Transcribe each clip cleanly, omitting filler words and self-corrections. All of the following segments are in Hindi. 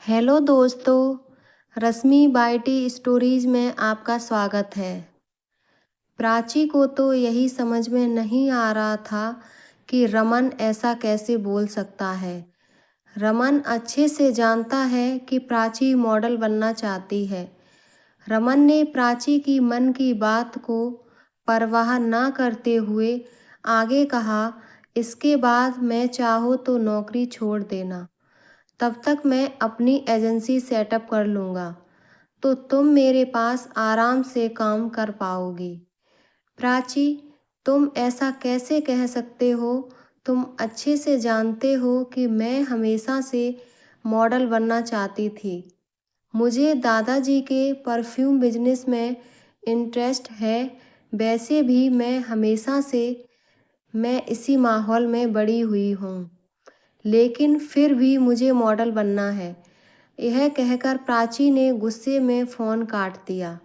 हेलो दोस्तों, रश्मि बाइटी स्टोरीज में आपका स्वागत है। प्राची को तो यही समझ में नहीं आ रहा था कि रमन ऐसा कैसे बोल सकता है। रमन अच्छे से जानता है कि प्राची मॉडल बनना चाहती है। रमन ने प्राची की मन की बात को परवाह न करते हुए आगे कहा, इसके बाद मैं चाहो तो नौकरी छोड़ देना। तब तक मैं अपनी एजेंसी सेटअप कर लूँगा, तो तुम मेरे पास आराम से काम कर पाओगी। प्राची, तुम ऐसा कैसे कह सकते हो? तुम अच्छे से जानते हो कि मैं हमेशा से मॉडल बनना चाहती थी। मुझे दादाजी के परफ्यूम बिजनेस में इंटरेस्ट है। वैसे भी मैं इसी माहौल में बड़ी हुई हूँ, लेकिन फिर भी मुझे मॉडल बनना है। यह कहकर प्राची ने गुस्से में फ़ोन काट दिया।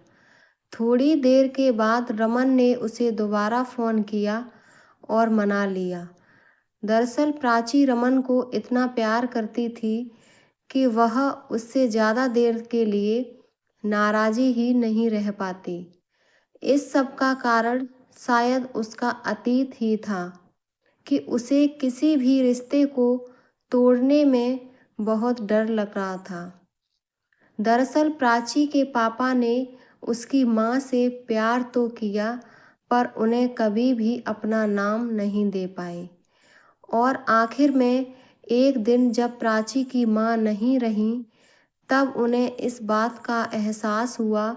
थोड़ी देर के बाद रमन ने उसे दोबारा फ़ोन किया और मना लिया। दरअसल प्राची रमन को इतना प्यार करती थी कि वह उससे ज़्यादा देर के लिए नाराज़ी ही नहीं रह पाती। इस सब का कारण शायद उसका अतीत ही था कि उसे किसी भी रिश्ते को तोड़ने में बहुत डर लग रहा था। दरअसल प्राची के पापा ने उसकी माँ से प्यार तो किया, पर उन्हें कभी भी अपना नाम नहीं दे पाए। और आखिर में एक दिन जब प्राची की माँ नहीं रहीं, तब उन्हें इस बात का एहसास हुआ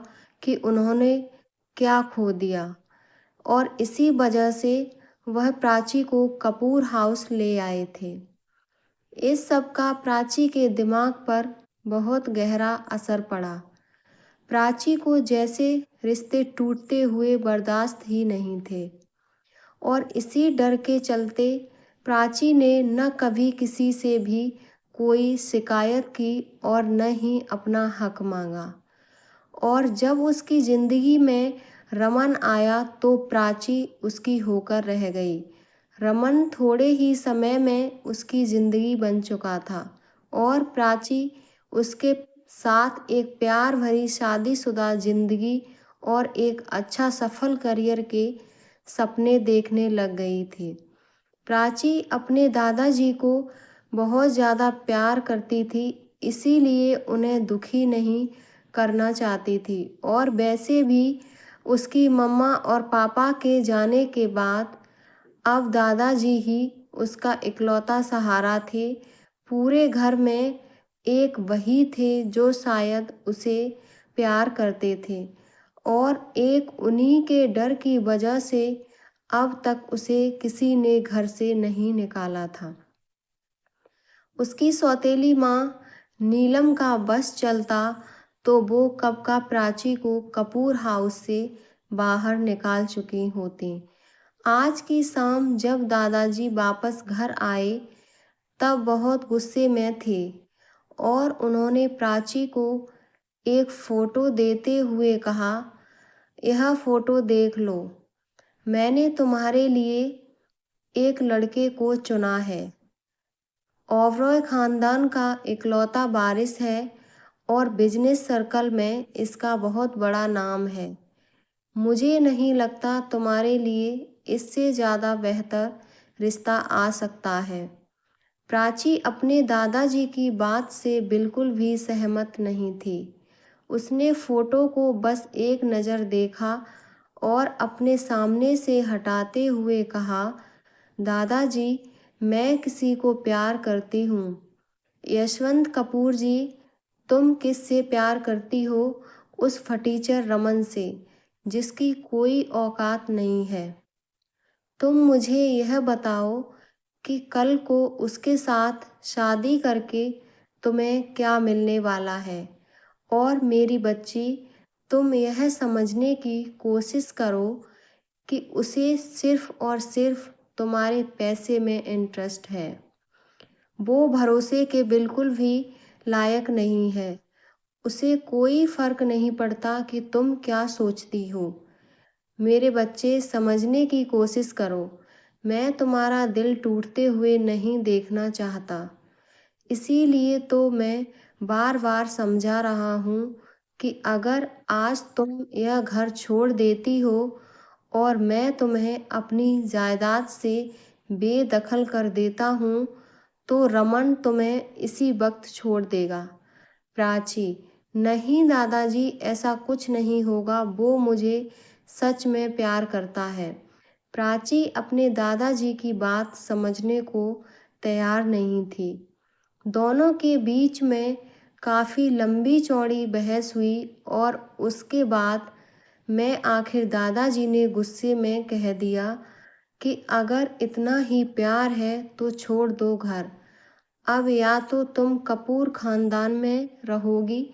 कि उन्होंने क्या खो दिया, और इसी वजह से वह प्राची को कपूर हाउस ले आए थे। इस सब का प्राची के दिमाग पर बहुत गहरा असर पड़ा। प्राची को जैसे रिश्ते टूटते हुए बर्दाश्त ही नहीं थे, और इसी डर के चलते प्राची ने न कभी किसी से भी कोई शिकायत की और न ही अपना हक मांगा। और जब उसकी ज़िंदगी में रमन आया तो प्राची उसकी होकर रह गई। रमन थोड़े ही समय में उसकी ज़िंदगी बन चुका था, और प्राची उसके साथ एक प्यार भरी शादीशुदा ज़िंदगी और एक अच्छा सफल करियर के सपने देखने लग गई थी। प्राची अपने दादाजी को बहुत ज़्यादा प्यार करती थी, इसीलिए उन्हें दुखी नहीं करना चाहती थी। और वैसे भी उसकी मम्मा और पापा के जाने के बाद अब दादाजी ही उसका इकलौता सहारा थे। पूरे घर में एक वही थे जो शायद उसे प्यार करते थे, और एक उन्हीं के डर की वजह से अब तक उसे किसी ने घर से नहीं निकाला था। उसकी सौतेली माँ नीलम का बस चलता तो वो कब का प्राची को कपूर हाउस से बाहर निकाल चुकी होती। आज की शाम जब दादाजी वापस घर आए, तब बहुत गुस्से में थे, और उन्होंने प्राची को एक फ़ोटो देते हुए कहा, यह फ़ोटो देख लो, मैंने तुम्हारे लिए एक लड़के को चुना है। ओबरॉय ख़ानदान का इकलौता वारिस है, और बिजनेस सर्कल में इसका बहुत बड़ा नाम है। मुझे नहीं लगता तुम्हारे लिए इससे ज़्यादा बेहतर रिश्ता आ सकता है। प्राची अपने दादाजी की बात से बिल्कुल भी सहमत नहीं थी। उसने फ़ोटो को बस एक नज़र देखा और अपने सामने से हटाते हुए कहा, दादाजी, मैं किसी को प्यार करती हूँ। यशवंत कपूर जी, तुम किससे प्यार करती हो? उस फटीचर रमन से, जिसकी कोई औकात नहीं है। तुम मुझे यह बताओ कि कल को उसके साथ शादी करके तुम्हें क्या मिलने वाला है। और मेरी बच्ची, तुम यह समझने की कोशिश करो कि उसे सिर्फ़ और सिर्फ़ तुम्हारे पैसे में इंटरेस्ट है। वो भरोसे के बिल्कुल भी लायक नहीं है। उसे कोई फ़र्क नहीं पड़ता कि तुम क्या सोचती हो। मेरे बच्चे, समझने की कोशिश करो। मैं तुम्हारा दिल टूटते हुए नहीं देखना चाहता। इसीलिए तो मैं बार बार समझा रहा हूँ कि अगर आज तुम यह घर छोड़ देती हो और मैं तुम्हें अपनी जायदाद से बेदखल कर देता हूँ तो रमन तुम्हें इसी वक्त छोड़ देगा। प्राची: नहीं दादाजी, ऐसा कुछ नहीं होगा, वो मुझे सच में प्यार करता है। प्राची अपने दादाजी की बात समझने को तैयार नहीं थी। दोनों के बीच में काफ़ी लंबी चौड़ी बहस हुई और उसके बाद मैं आखिर दादाजी ने गुस्से में कह दिया कि अगर इतना ही प्यार है तो छोड़ दो घर। अब या तो तुम कपूर खानदान में रहोगी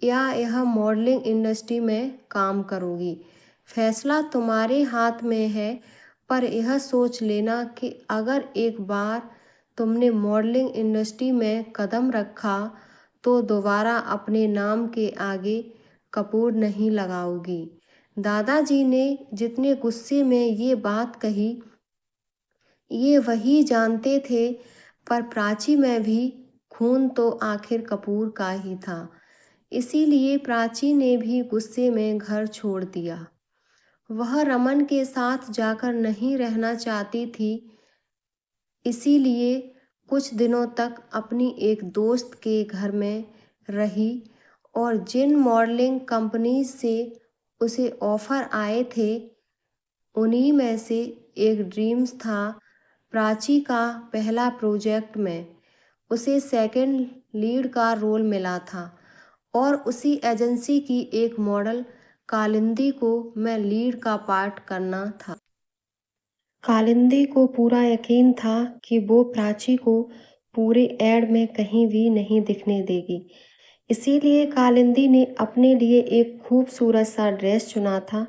या यह मॉडलिंग इंडस्ट्री में काम करोगी। फैसला तुम्हारे हाथ में है, पर यह सोच लेना कि अगर एक बार तुमने मॉडलिंग इंडस्ट्री में कदम रखा तो दोबारा अपने नाम के आगे कपूर नहीं लगाओगी। दादाजी ने जितने गुस्से में ये बात कही, ये वही जानते थे, पर प्राची में भी खून तो आखिर कपूर का ही था। इसीलिए प्राची ने भी गुस्से में घर छोड़ दिया। वह रमन के साथ जाकर नहीं रहना चाहती थी, इसीलिए कुछ दिनों तक अपनी एक दोस्त के घर में रही और जिन मॉडलिंग कंपनीज से उसे ऑफर आए थे उन्हीं में से एक ड्रीम्स था। प्राची का पहला प्रोजेक्ट में उसे सेकंड लीड का रोल मिला था और उसी एजेंसी की एक मॉडल कालिंदी को मैं लीड का पार्ट करना था। कालिंदी को पूरा यकीन था कि वो प्राची को पूरे एड में कहीं भी नहीं दिखने देगी। इसीलिए कालिंदी ने अपने लिए एक खूबसूरत सा ड्रेस चुना था।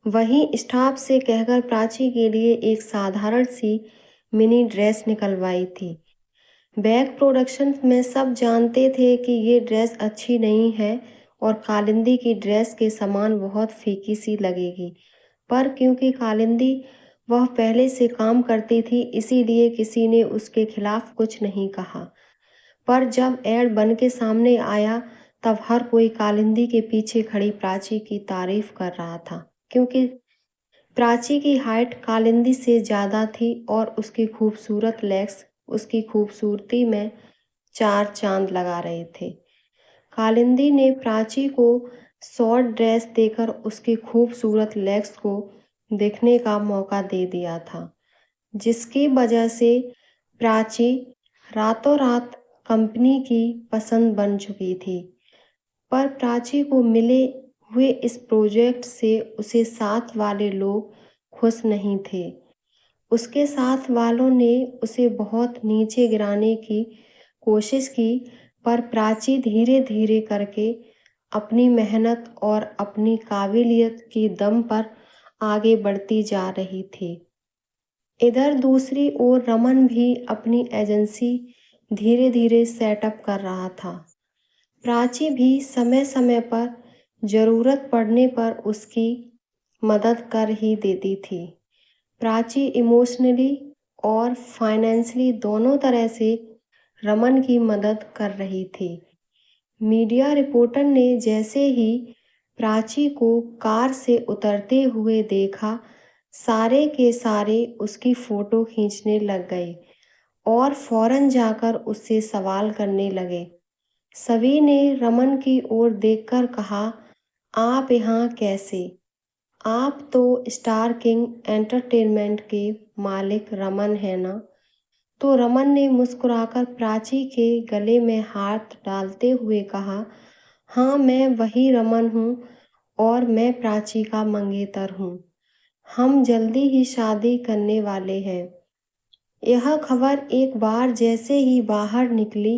वहीं स्टाफ से कहकर प्राची के लिए एक साधारण सी मिनी ड्रेस निकलवाई थी। बैग प्रोडक्शन में सब जानते थे कि ये ड्रेस अच्छी नहीं है और कालिंदी की ड्रेस के समान बहुत फीकी सी लगेगी, पर क्योंकि कालिंदी वह पहले से काम करती थी इसीलिए किसी ने उसके खिलाफ कुछ नहीं कहा। पर जब एड बन के सामने आया तब हर कोई कालिंदी के पीछे खड़ी प्राची की तारीफ कर रहा था, क्योंकि प्राची की हाइट कालिंदी से ज़्यादा थी और उसकी खूबसूरत लेग्स उसकी खूबसूरती में चार चांद लगा रहे थे। कालिंदी ने प्राची को शॉर्ट ड्रेस देकर उसकी खूबसूरत लेग्स को देखने का मौका दे दिया था, जिसकी वजह से प्राची रातों रात कंपनी की पसंद बन चुकी थी। पर प्राची को मिले हुए इस प्रोजेक्ट से उसे साथ वाले लोग खुश नहीं थे। उसके साथ वालों ने उसे बहुत नीचे गिराने की कोशिश की, पर प्राची धीरे धीरे करके अपनी मेहनत और अपनी काबिलियत की दम पर आगे बढ़ती जा रही थी। इधर दूसरी ओर रमन भी अपनी एजेंसी धीरे धीरे सेटअप कर रहा था। प्राची भी समय समय पर ज़रूरत पड़ने पर उसकी मदद कर ही देती थी। प्राची इमोशनली और फाइनेंशियली दोनों तरह से रमन की मदद कर रही थी। मीडिया रिपोर्टर ने जैसे ही प्राची को कार से उतरते हुए देखा, सारे के सारे उसकी फ़ोटो खींचने लग गए और फौरन जाकर उससे सवाल करने लगे। सभी ने रमन की ओर देखकर कहा, आप यहाँ कैसे? आप तो स्टार किंग एंटरटेनमेंट के मालिक रमन हैं ना? तो रमन ने मुस्कुराकर प्राची के गले में हाथ डालते हुए कहा, हाँ मैं वही रमन हूँ और मैं प्राची का मंगेतर हूँ। हम जल्दी ही शादी करने वाले हैं। यह खबर एक बार जैसे ही बाहर निकली,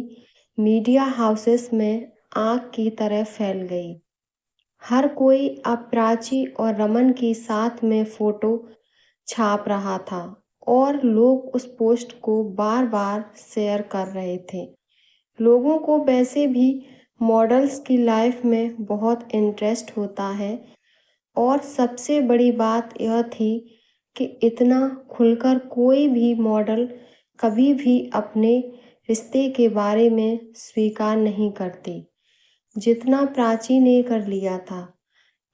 मीडिया हाउसेस में आग की तरह फैल गई। हर कोई अब प्राची और रमन की साथ में फोटो छाप रहा था और लोग उस पोस्ट को बार बार शेयर कर रहे थे। लोगों को वैसे भी मॉडल्स की लाइफ में बहुत इंटरेस्ट होता है और सबसे बड़ी बात यह थी कि इतना खुलकर कोई भी मॉडल कभी भी अपने रिश्ते के बारे में स्वीकार नहीं करती, जितना प्राची ने कर लिया था।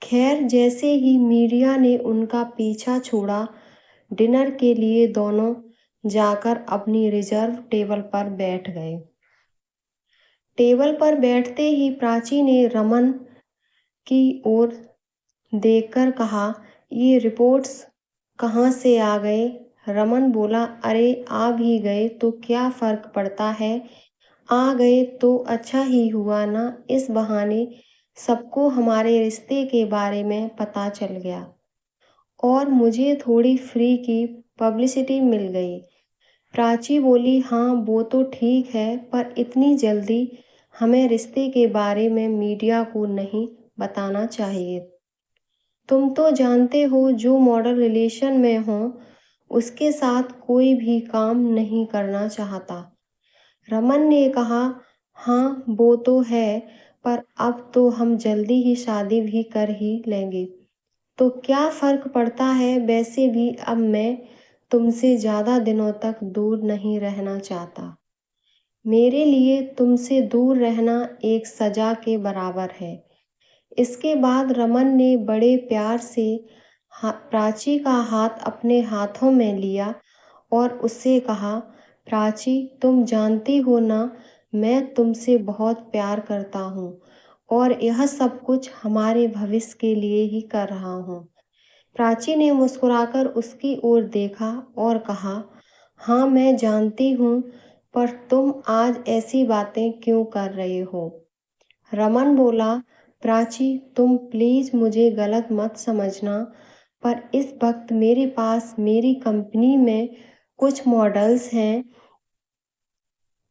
खैर, जैसे ही मीडिया ने उनका पीछा छोड़ा, डिनर के लिए दोनों जाकर अपनी रिजर्व टेबल पर बैठ गए। टेबल पर बैठते ही प्राची ने रमन की ओर देखकर कहा, ये रिपोर्ट्स कहाँ से आ गए? रमन बोला, अरे आ भी गए तो क्या फर्क पड़ता है, आ गए तो अच्छा ही हुआ ना, इस बहाने सबको हमारे रिश्ते के बारे में पता चल गया और मुझे थोड़ी फ्री की पब्लिसिटी मिल गई। प्राची बोली, हाँ वो तो ठीक है, पर इतनी जल्दी हमें रिश्ते के बारे में मीडिया को नहीं बताना चाहिए। तुम तो जानते हो, जो मॉडल रिलेशन में हो उसके साथ कोई भी काम नहीं करना चाहता। रमन ने कहा, हाँ वो तो है, पर अब तो हम जल्दी ही शादी भी कर ही लेंगे, तो क्या फर्क पड़ता है। वैसे भी अब मैं तुमसे ज़्यादा दिनों तक दूर नहीं रहना चाहता। मेरे लिए तुमसे दूर रहना एक सजा के बराबर है। इसके बाद रमन ने बड़े प्यार से प्राची का हाथ अपने हाथों में लिया और उससे कहा, प्राची तुम जानती हो ना, मैं तुमसे बहुत प्यार करता हूँ और यह सब कुछ हमारे भविष्य के लिए ही कर रहा हूँ। प्राची ने मुस्कुराकर उसकी ओर देखा और कहा, हाँ मैं जानती हूँ, पर तुम आज ऐसी बातें क्यों कर रहे हो? रमन बोला, प्राची तुम प्लीज़ मुझे गलत मत समझना, पर इस वक्त मेरे पास मेरी कंपनी में कुछ मॉडल्स हैं,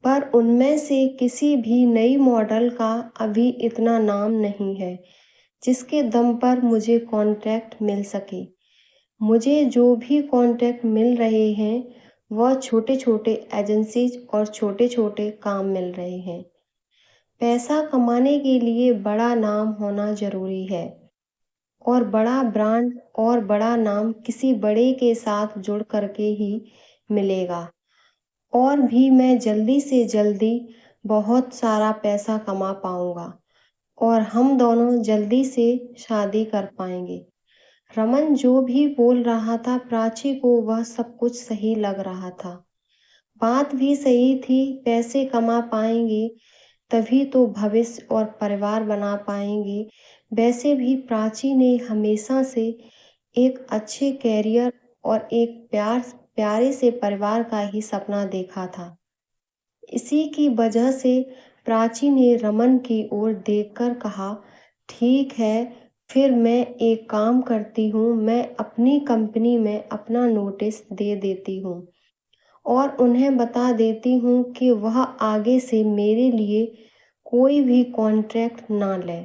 पर उनमें से किसी भी नई मॉडल का अभी इतना नाम नहीं है जिसके दम पर मुझे कॉन्ट्रैक्ट मिल सके। मुझे जो भी कॉन्ट्रैक्ट मिल रहे हैं वह छोटे छोटे एजेंसीज और छोटे छोटे काम मिल रहे हैं। पैसा कमाने के लिए बड़ा नाम होना ज़रूरी है और बड़ा ब्रांड और बड़ा नाम किसी बड़े के साथ जुड़ करके ही मिलेगा। और भी मैं जल्दी से जल्दी बहुत सारा पैसा कमा पाऊंगा और हम दोनों जल्दी से शादी कर पाएंगे। रमन जो भी बोल रहा था, प्राची को वह सब कुछ सही लग रहा था। बात भी सही थी, पैसे कमा पाएंगे तभी तो भविष्य और परिवार बना पाएंगे। वैसे भी प्राची ने हमेशा से एक अच्छे कैरियर और एक प्यारे से परिवार का ही सपना देखा था। इसी की वजह से प्राची ने रमन की ओर देखकर कहा, ठीक है, फिर मैं एक काम करती हूँ, मैं अपनी कंपनी में अपना नोटिस दे देती हूँ और उन्हें बता देती हूँ कि वह आगे से मेरे लिए कोई भी कॉन्ट्रैक्ट ना ले।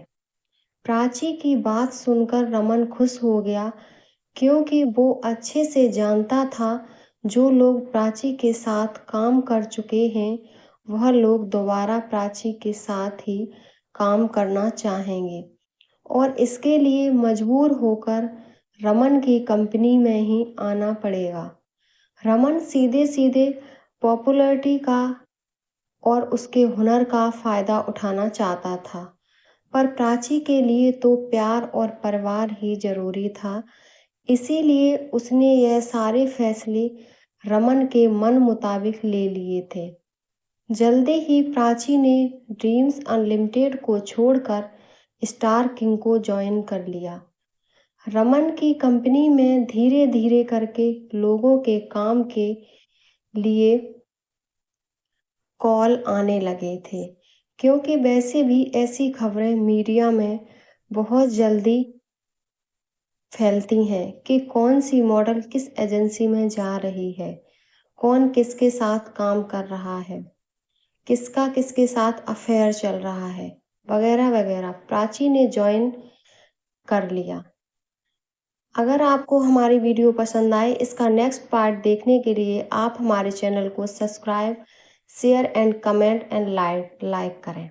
प्राची की बात सुनकर रमन खुश हो गया, क्योंकि वो अच्छे से जानता था जो लोग प्राची के साथ काम कर चुके हैं वह लोग दोबारा प्राची के साथ ही काम करना चाहेंगे और इसके लिए मजबूर होकर रमन की कंपनी में ही आना पड़ेगा। रमन सीधे सीधे पॉपुलैरिटी का और उसके हुनर का फ़ायदा उठाना चाहता था, पर प्राची के लिए तो प्यार और परिवार ही ज़रूरी था। इसीलिए उसने यह सारे फैसले रमन के मन मुताबिक ले लिए थे। जल्दी ही प्राची ने ड्रीम्स अनलिमिटेड को छोड़कर स्टार किंग को ज्वाइन कर लिया। रमन की कंपनी में धीरे धीरे करके लोगों के काम के लिए कॉल आने लगे थे, क्योंकि वैसे भी ऐसी खबरें मीडिया में बहुत जल्दी फैलती हैं कि कौन सी मॉडल किस एजेंसी में जा रही है, कौन किसके साथ काम कर रहा है, किसका किसके साथ अफेयर चल रहा है, वगैरह वगैरह। प्राची ने ज्वाइन कर लिया। अगर आपको हमारी वीडियो पसंद आए, इसका नेक्स्ट पार्ट देखने के लिए आप हमारे चैनल को subscribe, share and comment and like करें।